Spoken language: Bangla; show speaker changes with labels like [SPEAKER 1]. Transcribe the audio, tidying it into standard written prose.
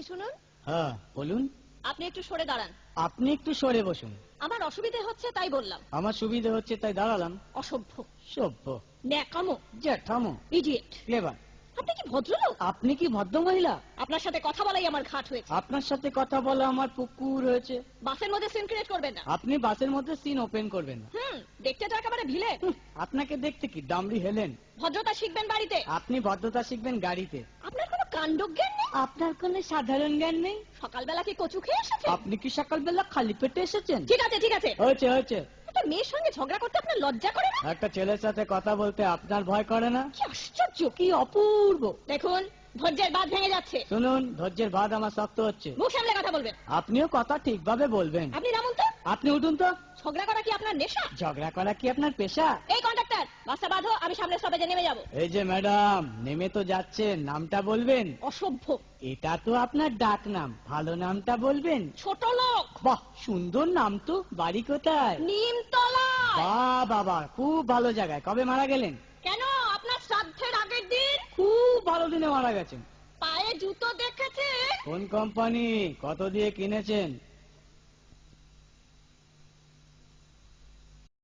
[SPEAKER 1] শুনুন।
[SPEAKER 2] হ্যাঁ বলুন।
[SPEAKER 1] আপনি একটু সরে দাঁড়ান।
[SPEAKER 2] আপনি একটু সরে বসুন।
[SPEAKER 1] আমার অসুবিধে হচ্ছে তাই বললাম।
[SPEAKER 2] আমার সুবিধা হচ্ছে তাই দাঁড়ালাম।
[SPEAKER 1] অসভ্য,
[SPEAKER 2] সভ্য,
[SPEAKER 1] ন্যাকামো,
[SPEAKER 2] জ্যাঠামো,
[SPEAKER 1] ইডিয়েট।
[SPEAKER 2] ক্লেভার।
[SPEAKER 1] আপনি কি ভদ্রলোক?
[SPEAKER 2] আপনি কি ভদ্র মহিলা?
[SPEAKER 1] আপনার সাথে কথা বলাই আমার ঘাট হয়েছে।
[SPEAKER 2] আপনার সাথে কথা বলা আমার পুকুর হয়েছে।
[SPEAKER 1] বাসের মধ্যে সিন ক্রিয়েট করবেন না।
[SPEAKER 2] আপনি বাসের মধ্যে সিন ওপেন করবেন না।
[SPEAKER 1] দেখতে তো একেবারে ভিলে।
[SPEAKER 2] আপনাকে দেখতে কি দামড়ি হেলেন?
[SPEAKER 1] ভদ্রতা শিখবেন বাড়িতে।
[SPEAKER 2] আপনি ভদ্রতা শিখবেন গাড়িতে।
[SPEAKER 1] আপনার কোনো কাণ্ডজ্ঞান নেই।
[SPEAKER 2] আপনার কোনো সাধারণ জ্ঞান নেই।
[SPEAKER 1] সকালবেলা কি কচু খেয়ে এসেছেন?
[SPEAKER 2] আপনি কি সকালবেলা খালি পেটে এসেছেন?
[SPEAKER 1] ঠিক আছে ঠিক আছে,
[SPEAKER 2] হয়েছে হয়েছে।
[SPEAKER 1] একটা মেয়ের সঙ্গে ঝগড়া করতে আপনার লজ্জা করে না?
[SPEAKER 2] একটা ছেলের সাথে কথা বলতে আপনার ভয় করে না?
[SPEAKER 1] কি আশ্চর্য,
[SPEAKER 2] কি অপূর্ব।
[SPEAKER 1] দেখুন ধৈর্যের বাঁধ ভেঙে যাচ্ছে।
[SPEAKER 2] শুনুন, ধৈর্যের বাঁধ আমার শক্ত হচ্ছে।
[SPEAKER 1] মুখ সামলে কথা বলবেন।
[SPEAKER 2] আপনিও কথা ঠিকভাবে বলবেন।
[SPEAKER 1] আপনি নামুন তো।
[SPEAKER 2] আপনি উঠুন তো।
[SPEAKER 1] ঝগড়া করা কি আপনার নেশা?
[SPEAKER 2] ঝগড়া করা কি আপনার পেশা?
[SPEAKER 1] এই কন্ডাক্টর, বাসটা বাঁধো, আমি সামনের স্টপেজে নেমে যাব।
[SPEAKER 2] এই যে ম্যাডাম, নেমে তো যাচ্ছেন, নামটা বলবেন।
[SPEAKER 1] অসভ্য।
[SPEAKER 2] এটা তো আপনার ডাক নাম, ভালো নামটা বলবেন।
[SPEAKER 1] ছোট লোক।
[SPEAKER 2] বাহ, সুন্দর নাম তো। বাড়ি কোথায়?
[SPEAKER 1] নিমতলা।
[SPEAKER 2] বাহ বাবা, খুব ভালো জায়গায়। কবে মারা গেলেন?
[SPEAKER 1] কেন, আপনার শ্রাদ্ধের আগের দিন।
[SPEAKER 2] খুব ভালো দিনে মারা গেছেন।
[SPEAKER 1] পায়ে জুতো দেখেছে?
[SPEAKER 2] কোন কোম্পানি? কত দিয়ে কিনেছেন?